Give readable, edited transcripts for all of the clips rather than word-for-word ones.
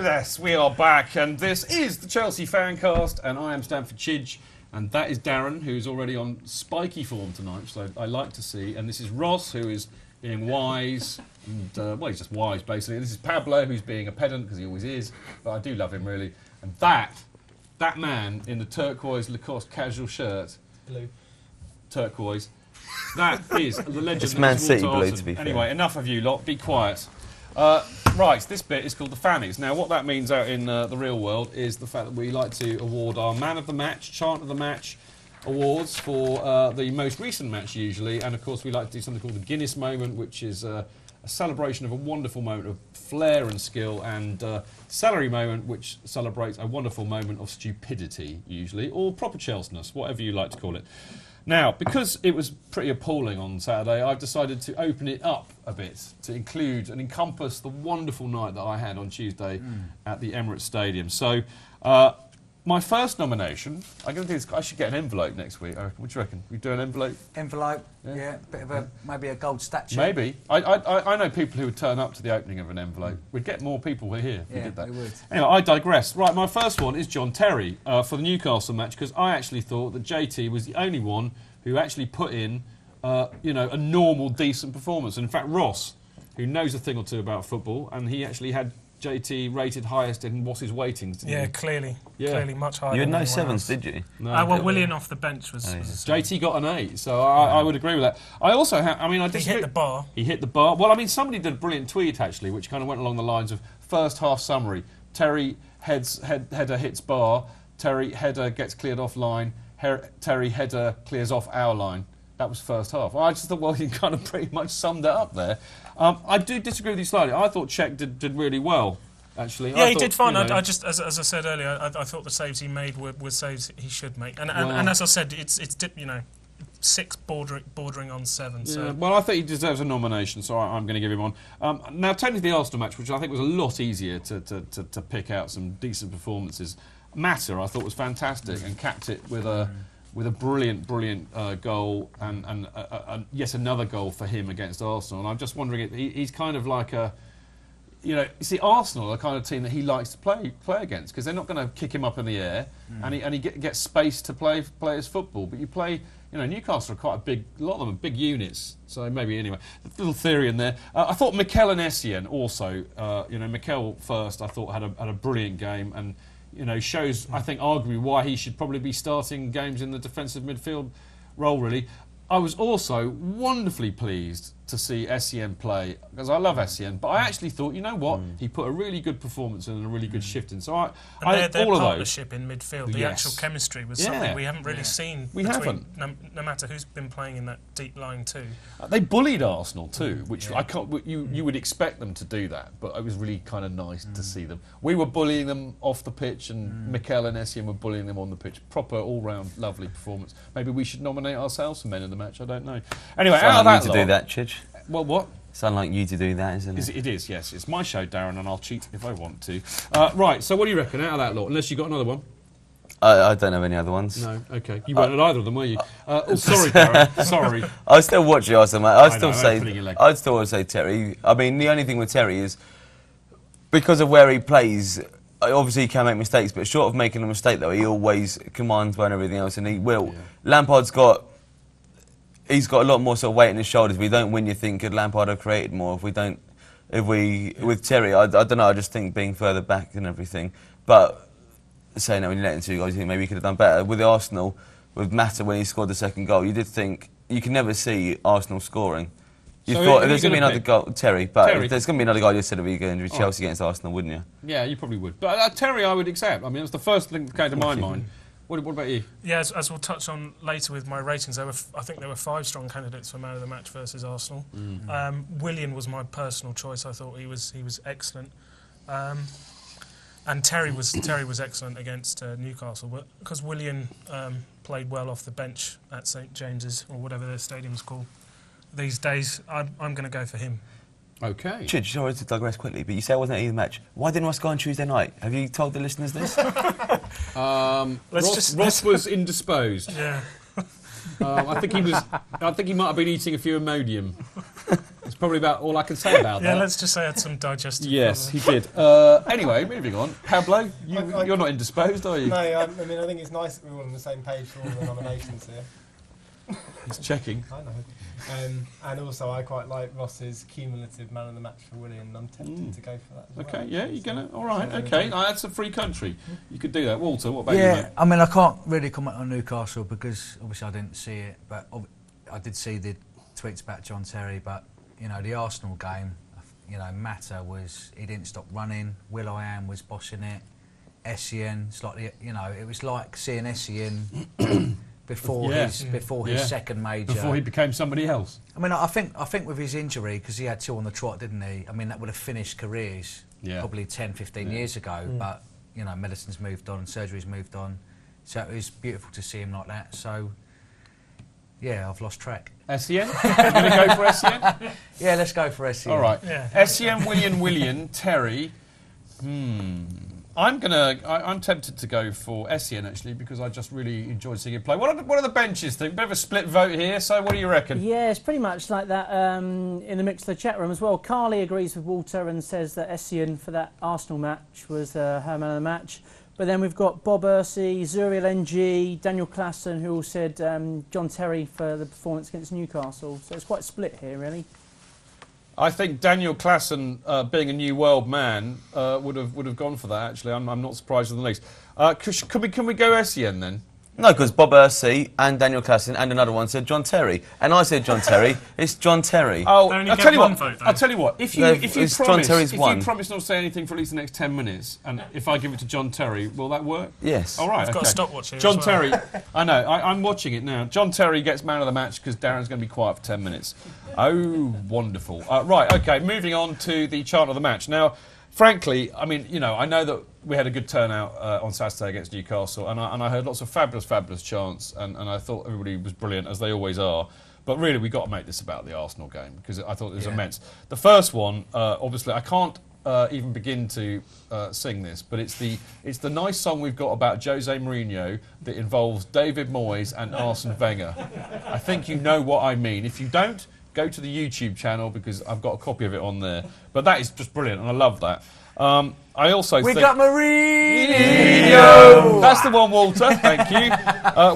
Yes, we are back, and this is the Chelsea FanCast, and I am Stanford Chidge, and that is Darren, who's already on spiky form tonight, so I like to see, and this is Ross, who is being wise, and, well, he's just wise, basically. This is Pablo, who's being a pedant, because he always is, but I do love him, really. And that man in the turquoise Lacoste casual shirt, blue, turquoise, that is the legend. It's Man City blue, to be fair. Anyway, enough of you lot, be quiet. Right, this bit is called the Fannies. Now, what that means out in the real world is the fact that we like to award our Man of the Match, Chant of the Match awards for the most recent match, usually. And, of course, we like to do something called the Guinness moment, which is a celebration of a wonderful moment of flair and skill, and Celery moment, which celebrates a wonderful moment of stupidity, usually, or proper Chelseness, whatever you like to call it. Now, because it was pretty appalling on Saturday, I've decided to open it up a bit to include and encompass the wonderful night that I had on Tuesday at the Emirates Stadium. So, my first nomination, I'm going to do this. I should get an envelope next week. What do you reckon? We do an envelope? Envelope, yeah. Bit of maybe a gold statue. Maybe. I know people who would turn up to the opening of an envelope. We'd get more people here if we did that. We would. Anyway, I digress. Right, my first one is John Terry for the Newcastle match, because I actually thought that JT was the only one who actually put in, a normal, decent performance. And in fact, Ross, who knows a thing or two about football, and he actually had JT rated highest in What's His Waitings, didn't he? Clearly. Yeah. Clearly much higher. You had than no anyone sevens, else. did you? No. Well, Willian off the bench was... JT got an 8, so I would agree with that. I also have... I mean, I He disagree. hit the bar. He hit the bar. Well, I mean, somebody did a brilliant tweet, actually, which kind of went along the lines of first half summary. Terry header hits bar. Terry header gets cleared off line. Terry header clears off our line. That was first half. I just thought, well, he kind of pretty much summed it up there. I do disagree with you slightly. I thought Czech did really well, actually. Yeah, he did fine. I just, as I said earlier, I thought the saves he made were saves he should make. And as I said, it's 6 bordering on 7. Yeah, so. well, I think he deserves a nomination, so I'm going to give him one. Now, turning to the Arsenal match, which I think was a lot easier to pick out some decent performances. Mata, I thought, was fantastic and capped it with a brilliant goal and yet another goal for him against Arsenal. And I'm just wondering, he's kind of like a... you see, Arsenal are the kind of team that he likes to play against, because they're not going to kick him up in the air, and he gets space to play his football. But you play... Newcastle are quite a lot of them are big units, so maybe anyway. A little theory in there. I thought Mikel and Essien also, Mikel first, I thought had a brilliant game, and shows, I think, arguably why he should probably be starting games in the defensive midfield role, really. I was also wonderfully pleased to see Essien play, because I love Essien, but I actually thought, you know what, he put a really good performance in and a really good shift in. So their all of those, partnership in midfield, the actual chemistry was something we haven't really seen. No matter who's been playing in that deep line too. They bullied Arsenal too, which I can't. You would expect them to do that, but it was really kind of nice to see them. We were bullying them off the pitch, and Mikel and Essien were bullying them on the pitch. Proper all-round lovely performance. Maybe we should nominate ourselves for men of the match. I don't know. Anyway, out of that to do that, Chidge. Well, what? It's unlike you to do that, isn't it? It is, yes. It's my show, Darren, and I'll cheat if I want to. Right, so what do you reckon out of that lot? Unless you got another one. I don't have any other ones. No, OK. You weren't at either of them, were you? Sorry, Darren. Sorry. I still watch you, Arsenal, mate. I'd still say Terry. I mean, the only thing with Terry is, because of where he plays, obviously he can make mistakes, but short of making a mistake, though, he always commands well and everything else, and he will. Yeah. Lampard's got a lot more sort of weight on his shoulders. If we don't win, you think, could Lampard have created more? With Terry, I don't know, I just think being further back and everything. But saying that when you let in 2 goals, you think maybe he could have done better. With the Arsenal, with Mata when he scored the second goal, you did think, you can never see Arsenal scoring. You thought there's going to be another goal, Terry, but there's going to be another goal, you said, if you're going to be Chelsea against Arsenal, wouldn't you? Yeah, you probably would. But Terry, I would accept. I mean, it was the first thing that came to my mind. What about you? Yeah, as we'll touch on later with my ratings, I think there were 5 strong candidates for man of the match versus Arsenal. Willian was my personal choice. I thought he was excellent, and Terry was excellent against Newcastle. But because Willian played well off the bench at St James's, or whatever their stadium's called these days, I'm going to go for him. OK. Chidge, sorry to digress quickly, but you say it wasn't either match. Why didn't Ross go on Tuesday night? Have you told the listeners this? Ross was indisposed. Yeah. I think he might have been eating a few Imodium. That's probably about all I can say about that. Yeah, let's just say I had some digestive Yes, he did. Anyway, moving on. Pablo, you're not indisposed, are you? No, I mean, I think it's nice that we're all on the same page for all the nominations here. He's checking. I know. And also, I quite like Ross's cumulative man of the match for Willian. I'm tempted to go for that as well. Okay, yeah, you're going to... All right, okay. That's a free country. You could do that. Walter, what about you, Yeah, mate? I mean, I can't really comment on Newcastle because obviously I didn't see it, but I did see the tweets about John Terry, but, you know, the Arsenal game, you know, Mata he didn't stop running, Will.i.am was bossing it, Essien, it's like, you know, it was like seeing Essien before his second major. Before he became somebody else. I mean, I think with his injury, because he had 2 on the trot, didn't he? I mean, that would have finished careers probably 10, 15 years ago, but, you know, medicine's moved on, surgery's moved on, so it was beautiful to see him like that, so... Yeah, I've lost track. Essien? You're going to go for Essien? Yeah, let's go for Essien. All right. Yeah. Essien, Willian, Terry. I'm tempted to go for Essien, actually, because I just really enjoyed seeing him play. What are the benches think? Bit of a split vote here, so what do you reckon? Yeah, it's pretty much like that in the mix of the chat room as well. Carly agrees with Walter and says that Essien for that Arsenal match was her man of the match. But then we've got Bob Ursey, Zuriel NG, Daniel Klassen, who all said John Terry for the performance against Newcastle. So it's quite split here, really. I think Daniel Klassen, being a new world man, would have gone for that. Actually, I'm not surprised in the least. Can we go Essien then? No, because Bob Ursey and Daniel Klassen and another one said John Terry, and I said John Terry. It's John Terry. Oh, They only I'll get tell you one what. vote, though. I'll tell you what. If you It's John Terry's one. promise not to say anything for at least the next 10 minutes, and if I give it to John Terry, will that work? Yes. All right. I've got a stopwatch here John as well. Terry. I know. I'm watching it now. John Terry gets man of the match because Darren's going to be quiet for 10 minutes. Oh, wonderful. Right. Okay. Moving on to the chant of the match now. Frankly, I mean, you know, I know that we had a good turnout on Saturday against Newcastle, and I heard lots of fabulous chants, and I thought everybody was brilliant, as they always are. But really, we got to make this about the Arsenal game, because I thought it was immense. The first one, obviously, I can't even begin to sing this, but it's the nice song we've got about Jose Mourinho that involves David Moyes and Arsene Wenger. I think you know what I mean. If you don't, go to the YouTube channel, because I've got a copy of it on there. But that is just brilliant, and I love that. I also think... We got Mourinho! That's the one, Walter. Thank you.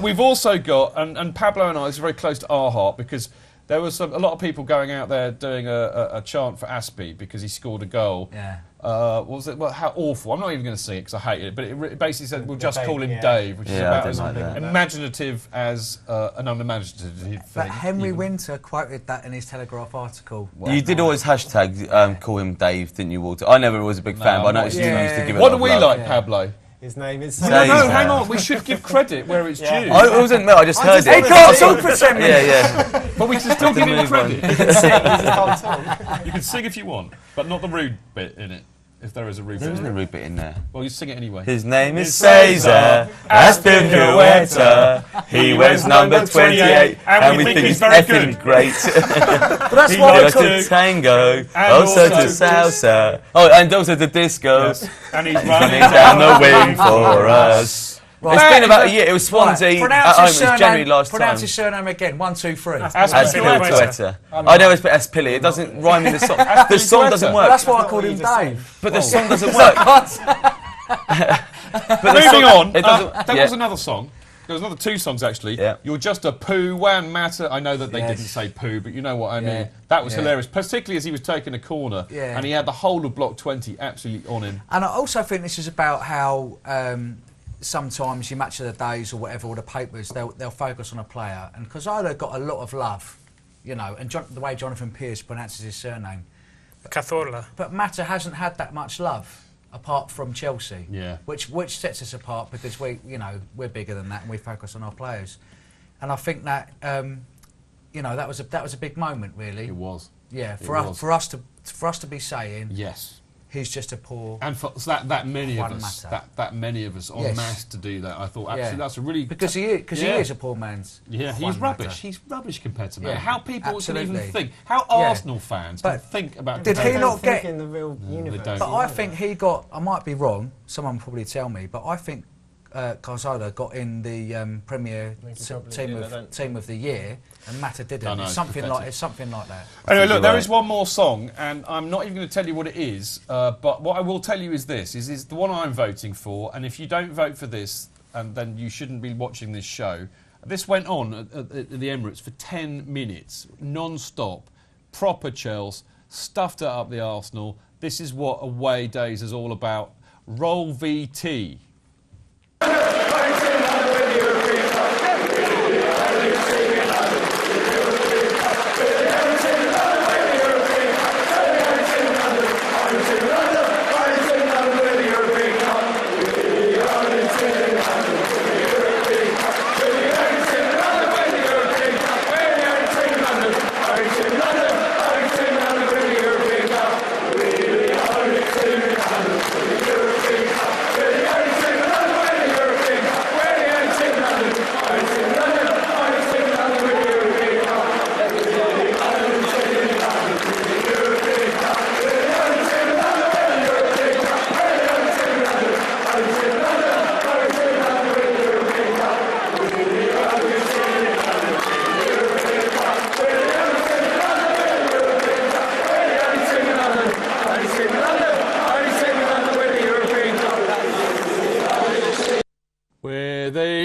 We've also got, and Pablo and I, this is very close to our heart, because there was a lot of people going out there doing a chant for Aspie because he scored a goal. Yeah. What was it? Well, how awful. I'm not even going to sing it because I hate it, but it basically said, we'll just call him Dave, which is about as imaginative as an unimaginative thing. But Henry Winter quoted that in his Telegraph article. You did always hashtag call him Dave, didn't you, Walter? I never was a big fan, but I noticed you used to give it What a do lot we of love. like, Pablo? His name is... No, hang on. We should give credit where it's due. I wasn't. I just heard it. He can't talk for 10 minutes. Yeah. But we can still give him credit. Sing. You can sing if you want, but not the rude bit in it, if there is a rude There bit. isn't a rude bit in there. Well, you sing it anyway. His name is Cesar Azpilicueta. He wears number 28, and we think he's effing great. But that's He why likes we To to- tango, And also to also salsa. Oh, and also to disco. Yes. And he's Running running down the wing for us. Right. It's been about a year. It was Swansea. Pronounce At home, his it was January last time. Pronounce his surname again. 1, 2, 3. Azpilicueta. I know it's Aspili. It doesn't rhyme in the song. The song doesn't work. That's why I called him Dave. But the song doesn't work. Moving on, It doesn't. there yeah. was another song. There was another 2 songs, actually. Yeah. You're just a poo, wan matter. I know that they Yes. didn't say poo, but you know what I Yeah. mean. That was Yeah. hilarious, particularly as he was taking a corner, Yeah. and he had the whole of Block 20 absolutely on him. And I also think this is about how sometimes your match of the days or whatever, or the papers, they'll focus on a player. And Cazorla got a lot of love, you know, and the way Jonathan Pearce pronounces his surname. Cazorla. But Mata hasn't had that much love, apart from Chelsea. Yeah. Which sets us apart because we're bigger than that and we focus on our players. And I think that that was a big moment, really. It was. Yeah, It for us to be saying Yes. he's just a poor. And for that many of One us, matter. that many of us en Yes. masse to do that, I thought actually Yeah. that's a really Because he is a poor man's. Yeah, he's one rubbish. matter. He's rubbish compared to me. Yeah, How people can even absolutely. think, how Yeah. Arsenal fans can But think about. did he not get? in the real universe? don't. But I think he got. I might be wrong. Someone will probably tell me. But I think Cazorla got in the Premier team of the year, and Mata didn't. It's something like that. Anyway, look, there is one more song, and I'm not even going to tell you what it is, but what I will tell you is this, is the one I'm voting for, and if you don't vote for this, then you shouldn't be watching this show. This went on at the Emirates for 10 minutes, non-stop, proper Chelsea, stuffed it up the Arsenal. This is what away days is all about. Roll VT.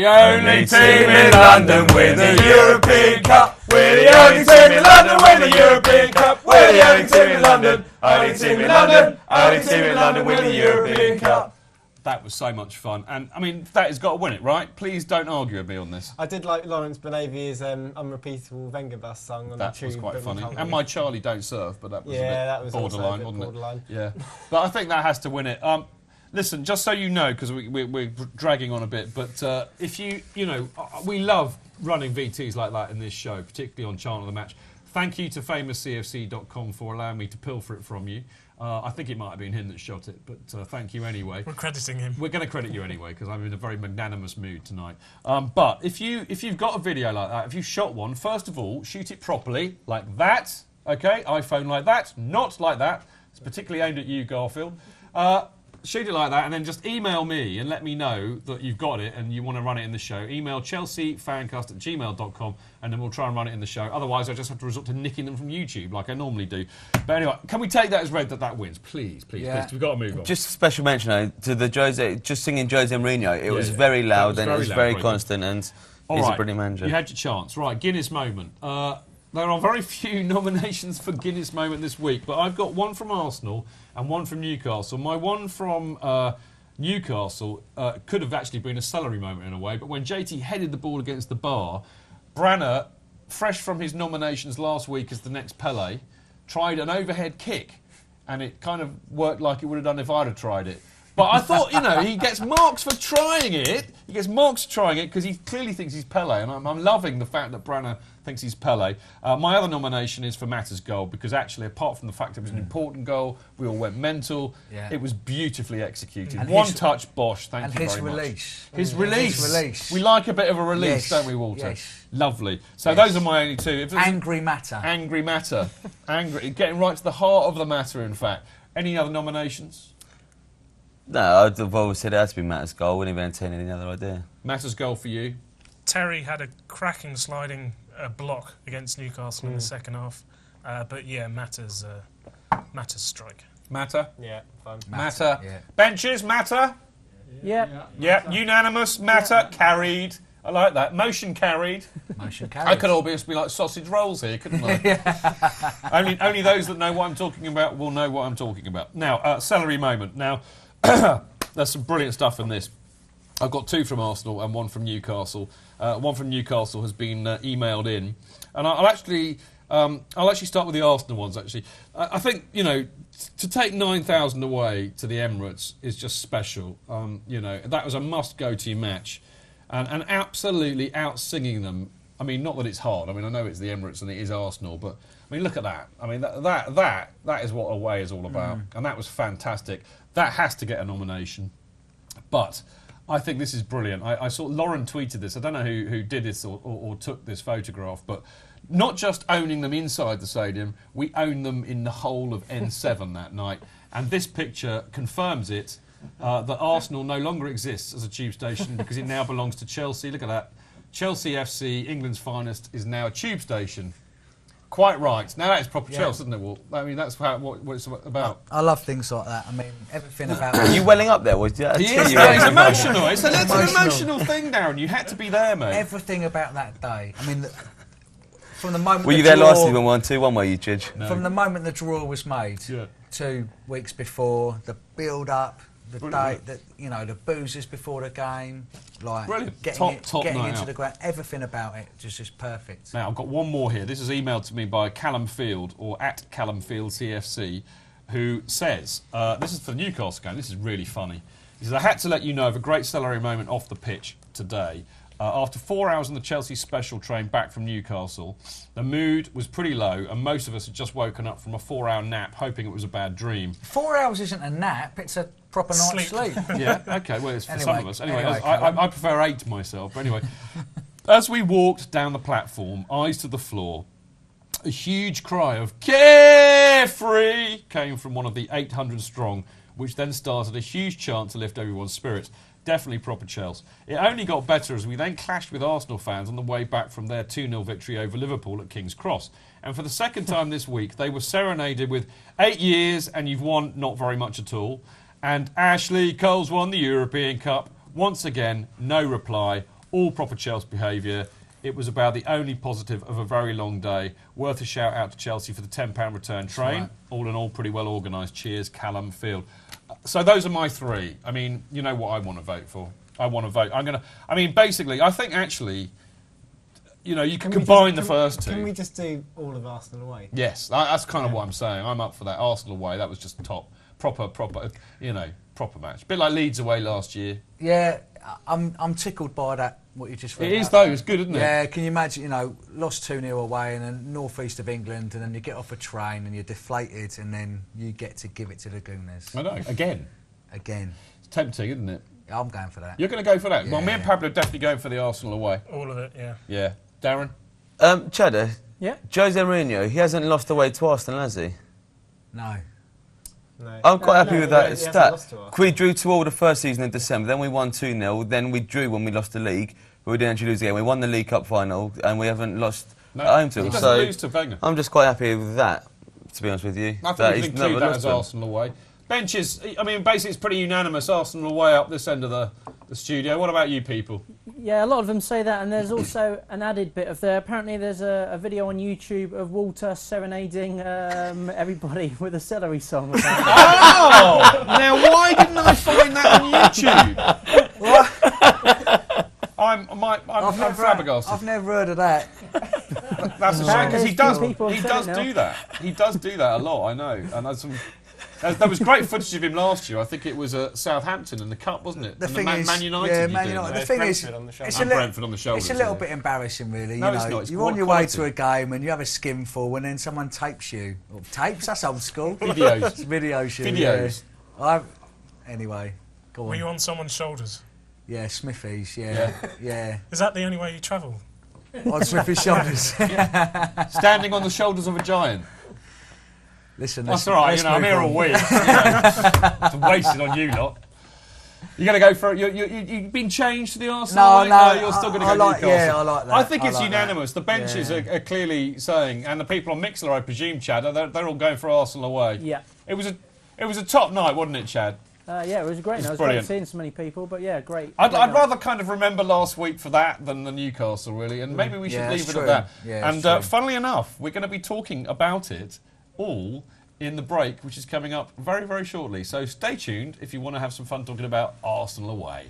Only team in London win the European Cup. We're the only team in London win the European Cup. We're the only team in London. Only team in London. Only team in London win the European Cup. That was so much fun, and I mean that has got to win it, right? Please don't argue with me on this. I did like Lawrence Benavi's unrepeatable Wenger bus song on the tube. That was quite funny, and My Charlie Don't Surf, but that was that was borderline, also a bit borderline. Yeah, but I think that has to win it. Listen, just so you know, because we're dragging on a bit, but if you know, we love running VTs like that in this show, particularly on Chant of the Match. Thank you to famouscfc.com for allowing me to pilfer it from you. I think it might have been him that shot it, but thank you anyway. We're crediting him. We're going to credit you anyway, because I'm in a very magnanimous mood tonight. But if you've got a video like that, if you shot one, first of all, shoot it properly, like that, okay? iPhone like that, not like that. It's particularly aimed at you, Garfield. Shoot it like that, and then just email me and let me know that you've got it and you want to run it in the show. Email chelseafancast@gmail.com, and then we'll try and run it in the show. Otherwise, I just have to resort to nicking them from YouTube, like I normally do. But anyway, can we take that as read that wins? Please, please, please. We've got to move on. Just a special mention, though, to the Jose, just singing Jose Mourinho. It was very loud and it was very constant, and he's a brilliant manager. You had your chance. Right, Guinness moment. There are very few nominations for Guinness moment this week, but I've got one from Arsenal and one from Newcastle. My one from Newcastle could have actually been a celery moment in a way, but when JT headed the ball against the bar, Branner, fresh from his nominations last week as the next Pele, tried an overhead kick, and it kind of worked like it would have done if I'd have tried it. But I thought, you know, he gets marks for trying it. He gets marks for trying it because he clearly thinks he's Pele, and I'm loving the fact that Branner thinks he's Pele. My other nomination is for Mata's goal, because actually, apart from the fact it was an important goal, we all went mental. Yeah. It was beautifully executed. And one touch, Bosch. Thank you very much. His release. We like a bit of a release, don't we, Walter? Yes. Lovely. So those are my only two. Angry Mata. Angry Mata. Angry. Getting right to the heart of the matter, in fact. Any other nominations? No, I've always said it has to be Mata's goal. I wouldn't even entertain any other idea. Mata's goal for you? Terry had a cracking sliding block against Newcastle in the second half. But yeah, Mata's strike. Mata? Yeah, fine. Mata. Yeah. Benches, Mata? Yeah. Yeah, unanimous, Mata, carried. I like that. Motion carried. Motion carried. I could almost be like sausage rolls here, couldn't I? Only those that know what I'm talking about will know what I'm talking about. Now, celery moment. Now, there's some brilliant stuff in this. I've got two from Arsenal and one from Newcastle. One from Newcastle has been emailed in, and I'll actually start with the Arsenal ones. Actually, I think, you know, to take 9,000 away to the Emirates is just special. You know, that was a must-go-to match, and absolutely out-singing them. I mean, not that it's hard. I mean, I know it's the Emirates and it is Arsenal, but I mean, look at that. I mean, that is what away is all about, and that was fantastic. That has to get a nomination, but I think this is brilliant. I saw Lauren tweeted this. I don't know who did this or took this photograph, but not just owning them inside the stadium, we own them in the whole of N7 that night. And this picture confirms it. that Arsenal no longer exists as a tube station because it now belongs to Chelsea. Look at that. Chelsea FC, England's finest, is now a tube station. Quite right. Now that's proper Chelsea, isn't it, Walt? I mean, that's what it's about. I love things like that. I mean, everything about... Are you welling up there? Was you? He is, it's emotional. It's an emotional thing, Darren. You had to be there, mate. Everything about that day. I mean, from the moment... Were you there last season when we won 2-1, were you, Chidge? No. From the moment the draw was made, 2 weeks before, the build-up, the day, the boozers before the game, like brilliant. Getting into out. the ground, everything about it just perfect. Now I've got one more here. This is emailed to me by Callum Field or at Callum Field CFC, who says this is for the Newcastle game. This is really funny. He says, I had to let you know of a great celery moment off the pitch today. After 4 hours on the Chelsea special train back from Newcastle, the mood was pretty low and most of us had just woken up from a 4-hour nap hoping it was a bad dream. 4 hours isn't a nap, it's a proper night's sleep. Yeah, OK, well, it's for some of us. Anyway, I prefer 8 myself. But anyway, as we walked down the platform, eyes to the floor, a huge cry of "Carefree" came from one of the 800 strong, which then started a huge chant to lift everyone's spirits. Definitely proper Chelsea. It only got better as we then clashed with Arsenal fans on the way back from their 2-0 victory over Liverpool at King's Cross. And for the second time this week, they were serenaded with 8 years and you've won not very much at all. And Ashley Cole's won the European Cup. Once again, no reply. All proper Chelsea behaviour. It was about the only positive of a very long day. Worth a shout out to Chelsea for the £10 return train. Right. All in all, pretty well organised. Cheers, Callum Field. So those are my 3. I mean, you know what I want to vote for. I want to vote. Basically, I think actually, you can combine the first 2. Can we just do all of Arsenal away? Yes, that's kind of what I'm saying. I'm up for that. Arsenal away, that was just top. Proper match. A bit like Leeds away last year. Yeah, I'm tickled by that, what you just read. It is, though. It's good, isn't it? Yeah, can you imagine, lost 2-0 away in the north-east of England, and then you get off a train and you're deflated, and then you get to give it to the Gooners. I know. Again. It's tempting, isn't it? I'm going for that. You're going to go for that? Yeah. Well, me and Pablo are definitely going for the Arsenal away. All of it, yeah. Yeah. Darren? Cheddar, Yeah? Jose Mourinho, he hasn't lost away to Arsenal, has he? No. No. I'm quite happy with that stat. We We drew 2-all the first season in December, then we won 2-0, then we drew when we lost the league, but we didn't actually lose again. We won the League Cup final, and we haven't lost at home to him. He doesn't So lose to Wenger. I'm just quite happy with that, to be honest with you. I think we can include that as Arsenal away. Benches, I mean, basically it's pretty unanimous. Arsenal away up this end of the studio. What about you people? Yeah, a lot of them say that, and there's also an added bit of there. Apparently there's a video on YouTube of Walter serenading everybody with a celery song. Oh! Now, why didn't I find that on YouTube? I'm flabbergasted. I've never heard of that. That's a shame, because he does do that. He does do that a lot, I know. And there's some... There was great footage of him last year. I think it was Southampton in the Cup, wasn't it? The and thing is, Man United. yeah, Man United. The thing is, Brentford on the shoulders. It's a little bit embarrassing, really. No, it's not. It's you're on your way to a game and you have a skinful, and then someone tapes you. Or tapes? That's old school. Videos. It's videos. Yeah. Anyway, go on. Were you on someone's shoulders? Yeah, Smithy's. Yeah. Is that the only way you travel? On Smithy's shoulders. Standing on the shoulders of a giant. Listen, that's all right. I'm here all week. It's wasted on you lot. You're going to go for it. You've been changed to the Arsenal? No, you're still going to go Newcastle. Yeah, I like that. I think it's unanimous. The benches are clearly saying, and the people on Mixler, I presume, Chad, they're all going for Arsenal away. Yeah. It was a top night, wasn't it, Chad? Yeah, it was great. It was great seeing so many people, but yeah, great. I'd rather kind of remember last week for that than the Newcastle, really, and maybe we should leave it at that. Yeah, and funnily enough, we're going to be talking about it all in the break, which is coming up very, very shortly. So stay tuned if you want to have some fun talking about Arsenal away.